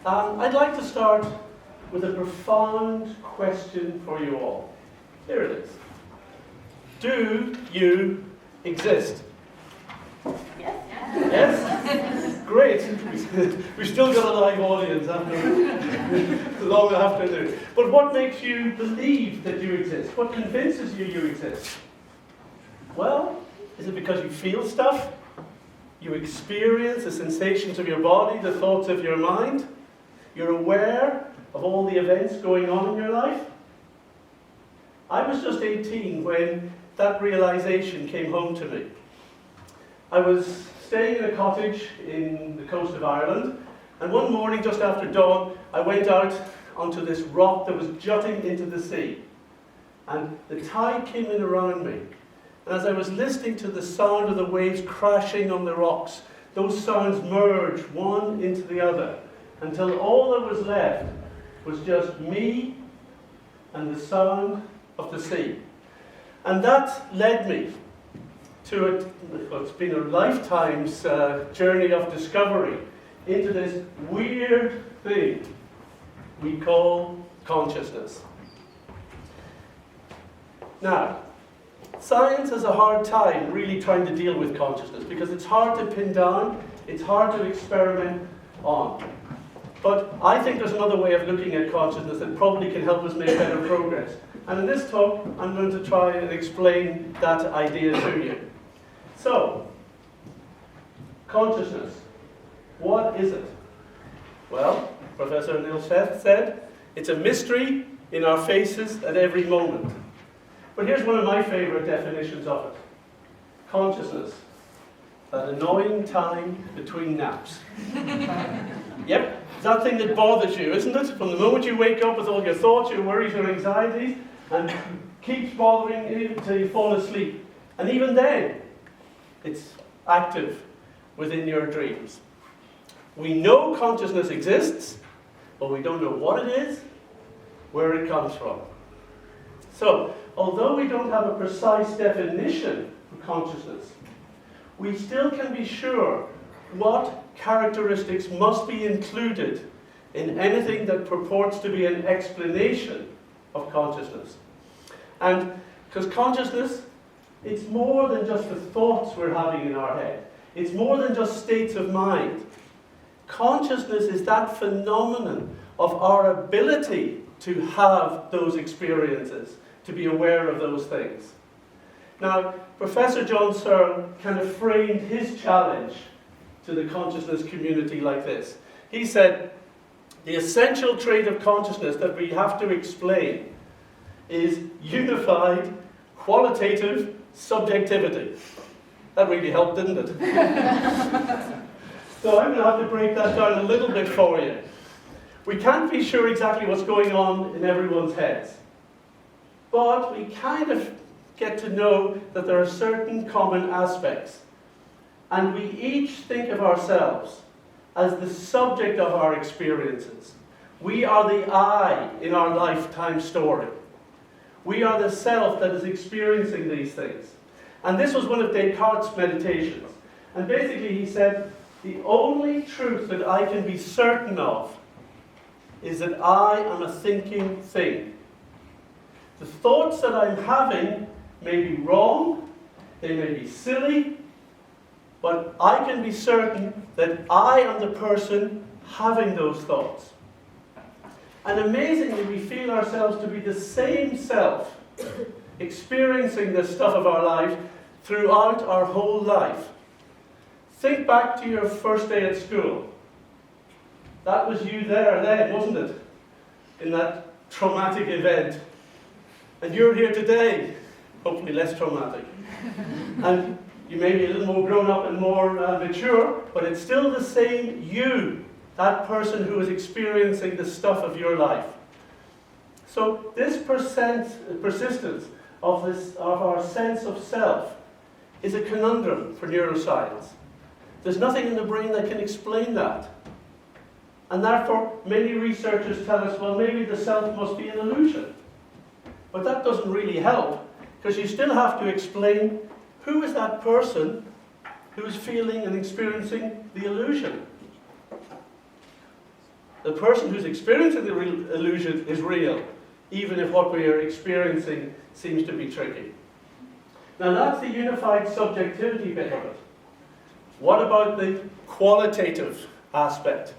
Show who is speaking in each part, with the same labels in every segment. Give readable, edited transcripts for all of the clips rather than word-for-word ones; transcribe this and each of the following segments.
Speaker 1: I'd like to start with a profound question for you all. Here it is. Do you exist?
Speaker 2: Yes.
Speaker 1: Yes? Great. We've still got a live audience after long afternoon. But what makes you believe that you exist? What convinces you you exist? Well, is it because you feel stuff? You experience the sensations of your body, the thoughts of your mind? You're aware of all the events going on in your life? I was just 18 when that realization came home to me. I was staying in a cottage in the coast of Ireland, and one morning just after dawn, I went out onto this rock that was jutting into the sea. And the tide came in around me. And as I was listening to the sound of the waves crashing on the rocks, those sounds merged one into the other, until all that was left was just me and the sound of the sea. And that led me to it's been a lifetime's journey of discovery into this weird thing we call consciousness. Now, science has a hard time really trying to deal with consciousness because it's hard to pin down, it's hard to experiment on. But I think there's another way of looking at consciousness that probably can help us make better progress. And in this talk, I'm going to try and explain that idea to you. So, consciousness. What is it? Well, Professor Neil Seth said, it's a mystery in our faces at every moment. But here's one of my favorite definitions of it. Consciousness. That annoying time between naps. Yep, it's that thing that bothers you, isn't it? From the moment you wake up with all your thoughts, your worries, your anxieties, and keeps bothering you until you fall asleep. And even then, it's active within your dreams. We know consciousness exists, but we don't know what it is, where it comes from. So, although we don't have a precise definition of consciousness, we still can be sure what characteristics must be included in anything that purports to be an explanation of consciousness. And because consciousness, it's more than just the thoughts we're having in our head. It's more than just states of mind. Consciousness is that phenomenon of our ability to have those experiences, to be aware of those things. Now, Professor John Searle kind of framed his challenge to the consciousness community like this. He said, the essential trait of consciousness that we have to explain is unified, qualitative subjectivity. That really helped, didn't it? So I'm going to have to break that down a little bit for you. We can't be sure exactly what's going on in everyone's heads. But we kind of get to know that there are certain common aspects. And we each think of ourselves as the subject of our experiences. We are the I in our lifetime story. We are the self that is experiencing these things. And this was one of Descartes' meditations. And basically he said, the only truth that I can be certain of is that I am a thinking thing. The thoughts that I'm having may be wrong, they may be silly, but I can be certain that I am the person having those thoughts. And amazingly, we feel ourselves to be the same self, experiencing the stuff of our life throughout our whole life. Think back to your first day at school. That was you there then, wasn't it? In that traumatic event. And you're here today, hopefully less traumatic. And you may be a little more grown up and more mature, but it's still the same you, that person who is experiencing the stuff of your life. So this persistence of our sense of self is a conundrum for neuroscience. There's nothing in the brain that can explain that. And therefore, many researchers tell us, well, maybe the self must be an illusion. But that doesn't really help, because you still have to explain who is that person who is feeling and experiencing the illusion. the person who's experiencing the illusion is real, even if what we are experiencing seems to be tricky. Now that's the unified subjectivity bit of it. What about the qualitative aspect?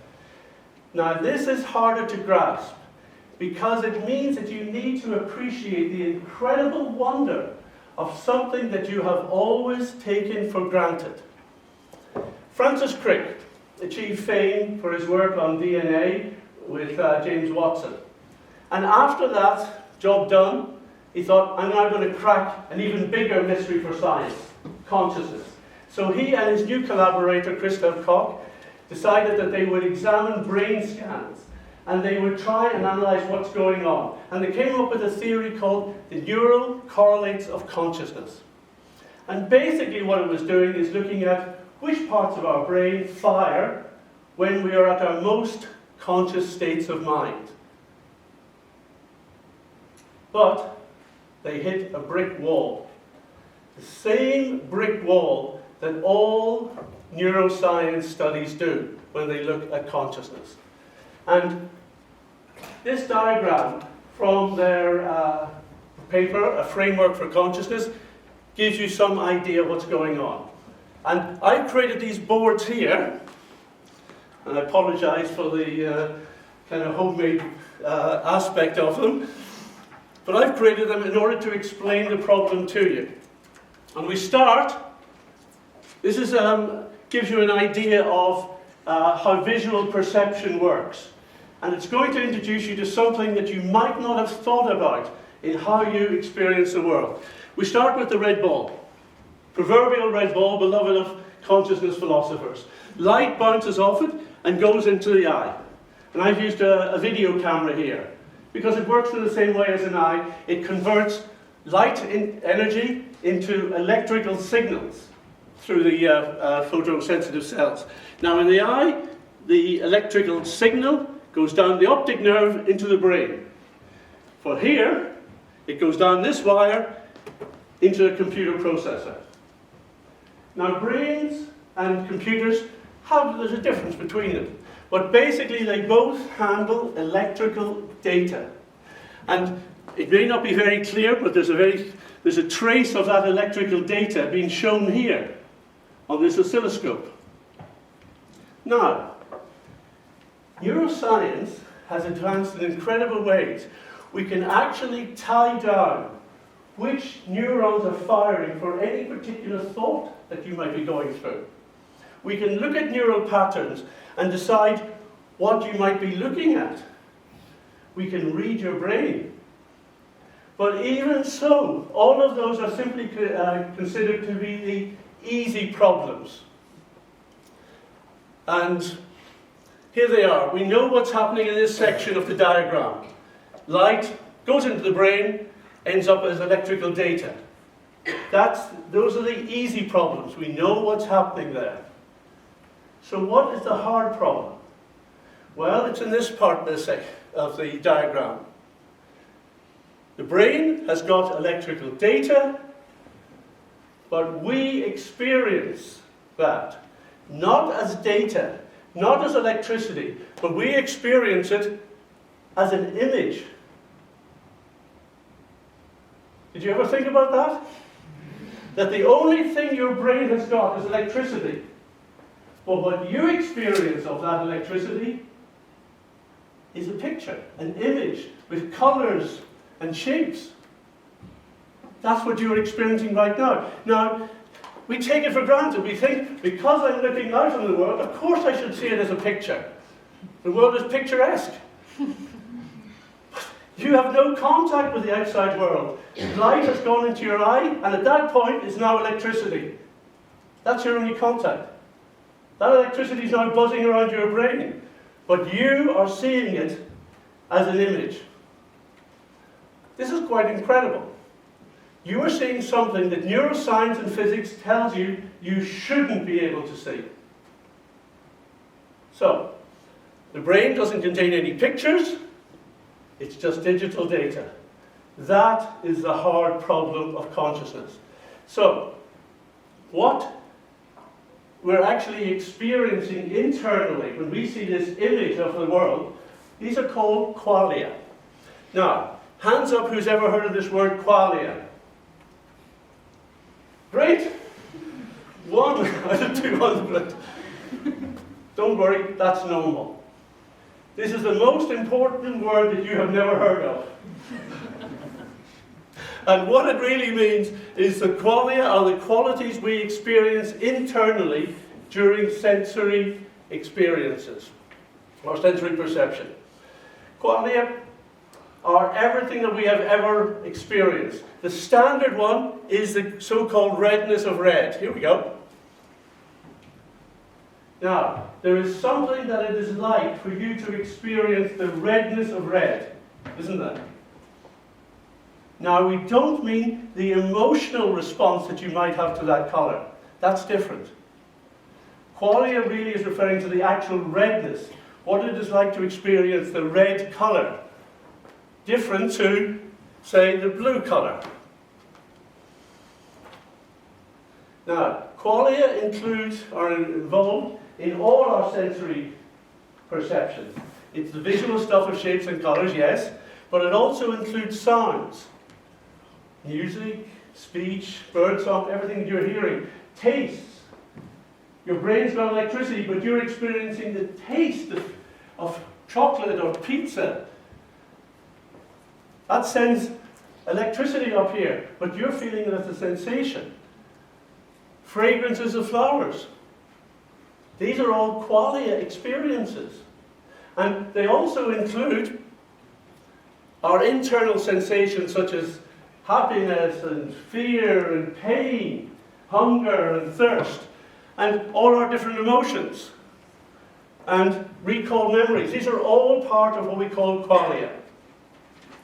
Speaker 1: Now this is harder to grasp because it means that you need to appreciate the incredible wonder of something that you have always taken for granted. Francis Crick achieved fame for his work on DNA with James Watson. And after that job done, he thought, I'm now going to crack an even bigger mystery for science, consciousness. So he and his new collaborator, Christoph Koch, decided that they would examine brain scans and they would try and analyze what's going on. And they came up with a theory called the neural correlates of consciousness. And basically what it was doing is looking at which parts of our brain fire when we are at our most conscious states of mind. But they hit a brick wall. The same brick wall that all neuroscience studies do when they look at consciousness. And this diagram from their paper, A Framework for Consciousness, gives you some idea of what's going on. And I've created these boards here, and I apologize for the kind of homemade aspect of them, but I've created them in order to explain the problem to you. And we start, this is, gives you an idea of how visual perception works. And it's going to introduce you to something that you might not have thought about in how you experience the world. We start with the red ball. Proverbial red ball, beloved of consciousness philosophers. Light bounces off it and goes into the eye. And I've used a video camera here because it works in the same way as an eye. It converts light energy into electrical signals through the photosensitive cells. Now in the eye, the electrical signal goes down the optic nerve into the brain. For here, it goes down this wire into a computer processor. Now brains and computers, there's a difference between them. But basically they both handle electrical data. And it may not be very clear, but there's a trace of that electrical data being shown here on this oscilloscope. Now, neuroscience has advanced in incredible ways. We can actually tie down which neurons are firing for any particular thought that you might be going through. We can look at neural patterns and decide what you might be looking at. We can read your brain. But even so, all of those are simply considered to be the easy problems. And here they are. We know what's happening in this section of the diagram. Light goes into the brain, ends up as electrical data. Those are the easy problems. We know what's happening there. So what is the hard problem? Well, it's in this part of the diagram. The brain has got electrical data, but we experience that not as data, not as electricity, but we experience it as an image. Did you ever think about that? That the only thing your brain has got is electricity. But what you experience of that electricity is a picture, an image, with colours and shapes. That's what you're experiencing right now. Now, we take it for granted. We think, because I'm looking out on the world, of course I should see it as a picture. The world is picturesque. You have no contact with the outside world. Light has gone into your eye, and at that point is now electricity. That's your only contact. That electricity is now buzzing around your brain, but you are seeing it as an image. This is quite incredible. You are seeing something that neuroscience and physics tells you you shouldn't be able to see. So, the brain doesn't contain any pictures. It's just digital data. That is the hard problem of consciousness. So, what we're actually experiencing internally when we see this image of the world These are called qualia. Now, hands up who's ever heard of this word qualia. Great! 1 out of 200. Don't worry, that's normal. This is the most important word that you have never heard of. And what it really means is the qualia are the qualities we experience internally during sensory experiences, or sensory perception. Qualia are everything that we have ever experienced. The standard one is the so-called redness of red. Here we go. Now, there is something that it is like for you to experience the redness of red, isn't there? Now, we don't mean the emotional response that you might have to that colour. That's different. Qualia really is referring to the actual redness, what it is like to experience the red colour, different to, say, the blue colour. Now, qualia includes, or involved in all our sensory perceptions. It's the visual stuff of shapes and colours, yes, but it also includes sounds. Music, speech, birdsong, everything you're hearing. Tastes. Your brain's got electricity, but you're experiencing the taste of chocolate or pizza. That sends electricity up here, but you're feeling it as a sensation. Fragrances of flowers. These are all qualia experiences. And they also include our internal sensations such as happiness and fear and pain, hunger and thirst, and all our different emotions, and recall memories. These are all part of what we call qualia.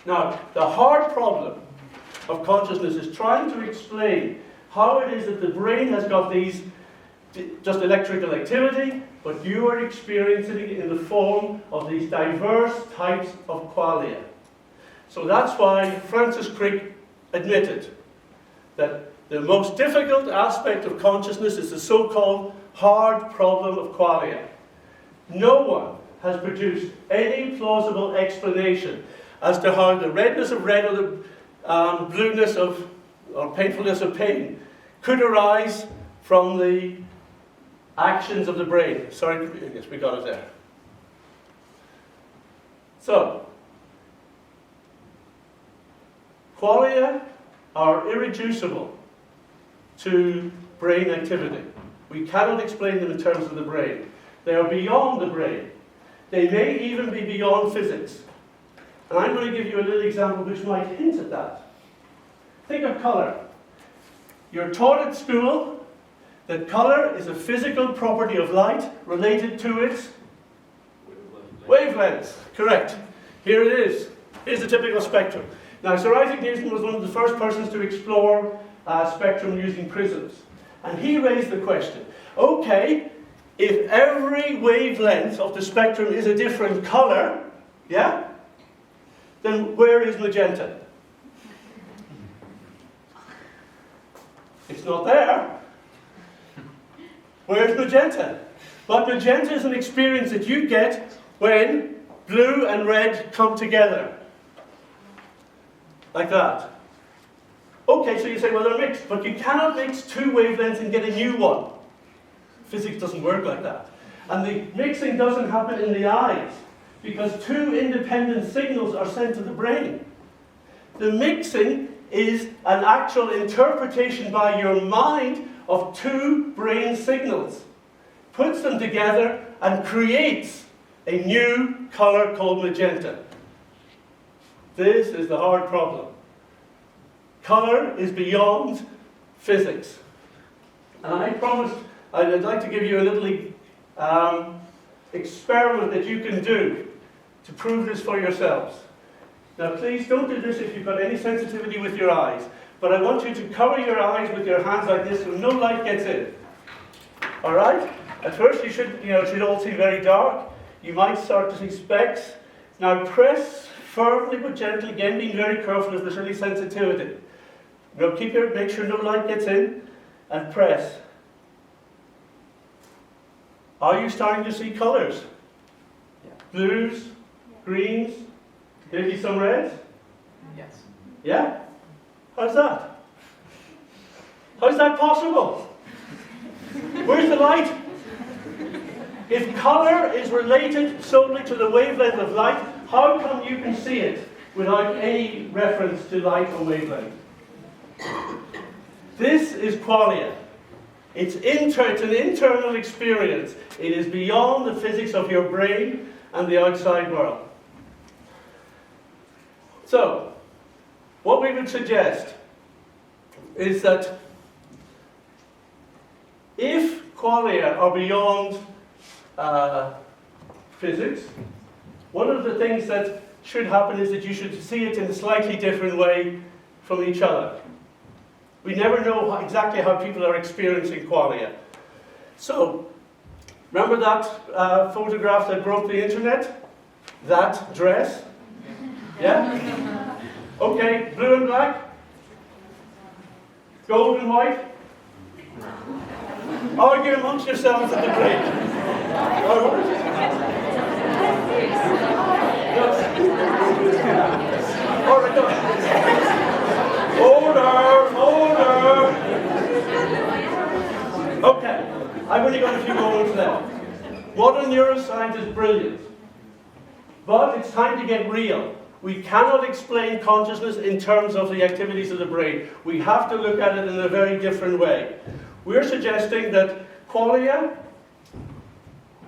Speaker 1: Now, the hard problem of consciousness is trying to explain how it is that the brain has got these just electrical activity, but you are experiencing it in the form of these diverse types of qualia. So that's why Francis Crick admitted that the most difficult aspect of consciousness is the so-called hard problem of qualia. No one has produced any plausible explanation as to how the redness of red or the blueness of, or painfulness of pain could arise from the actions of the brain. Sorry, yes, we got it there. So, qualia are irreducible to brain activity. We cannot explain them in terms of the brain. They are beyond the brain. They may even be beyond physics. And I'm going to give you a little example which might hint at that. Think of colour. You're taught at school that colour is a physical property of light related to its wavelengths. Correct. Here it is. Here's the typical spectrum. Now, Sir Isaac Newton was one of the first persons to explore spectrum using prisms. And he raised the question, okay, if every wavelength of the spectrum is a different colour, yeah, then where is magenta? It's not there. Where's magenta? But magenta is an experience that you get when blue and red come together. Like that. Okay, so you say, well, they're mixed, but you cannot mix two wavelengths and get a new one. Physics doesn't work like that. And the mixing doesn't happen in the eyes, because two independent signals are sent to the brain. The mixing is an actual interpretation by your mind of two brain signals, puts them together and creates a new colour called magenta. This is the hard problem. Colour is beyond physics. And I promised I'd like to give you a little experiment that you can do to prove this for yourselves. Now please don't do this if you've got any sensitivity with your eyes, but I want you to cover your eyes with your hands like this so no light gets in. Alright? At first it should all seem very dark. You might start to see specks. Now press firmly but gently, again being very careful as there's any sensitivity. Now make sure no light gets in, and press. Are you starting to see colours? Yeah. Blues, greens, maybe some reds?
Speaker 3: Yes.
Speaker 1: Yeah? How's that? How's that possible? Where's the light? If colour is related solely to the wavelength of light, how come you can see it without any reference to light or wavelength? This is qualia. It's an internal experience. It is beyond the physics of your brain and the outside world. So, what we would suggest is that if qualia are beyond physics, one of the things that should happen is that you should see it in a slightly different way from each other. We never know exactly how people are experiencing qualia. So, remember that photograph that broke the internet? That dress? Yeah? Okay, blue and black? Gold and white? Argue amongst yourselves at the break. All right, Order! Okay, I've only got a few moments left. Modern neuroscience is brilliant, but it's time to get real. We cannot explain consciousness in terms of the activities of the brain. We have to look at it in a very different way. We're suggesting that qualia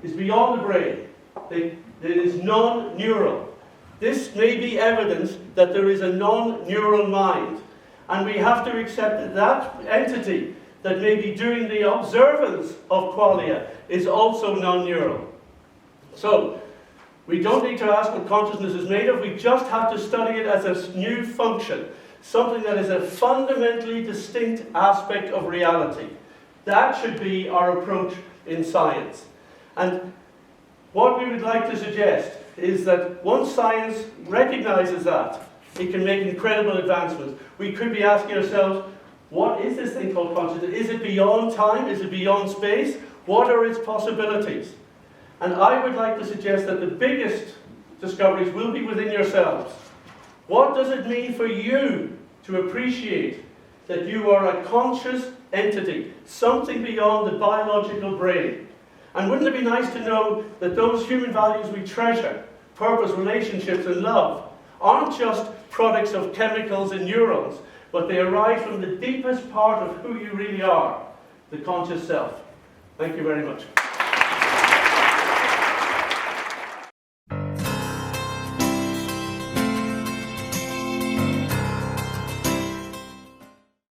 Speaker 1: is beyond the brain. It is non-neural. This may be evidence that there is a non-neural mind. And we have to accept that that entity that may be doing the observance of qualia is also non-neural. So, we don't need to ask what consciousness is made of, we just have to study it as a new function, something that is a fundamentally distinct aspect of reality. That should be our approach in science. And what we would like to suggest is that once science recognizes that, it can make incredible advancements. We could be asking ourselves, what is this thing called consciousness? Is it beyond time? Is it beyond space? What are its possibilities? And I would like to suggest that the biggest discoveries will be within yourselves. What does it mean for you to appreciate that you are a conscious entity, something beyond the biological brain? And wouldn't it be nice to know that those human values we treasure, purpose, relationships, and love, aren't just products of chemicals and neurons, but they arise from the deepest part of who you really are, the conscious self. Thank you very much.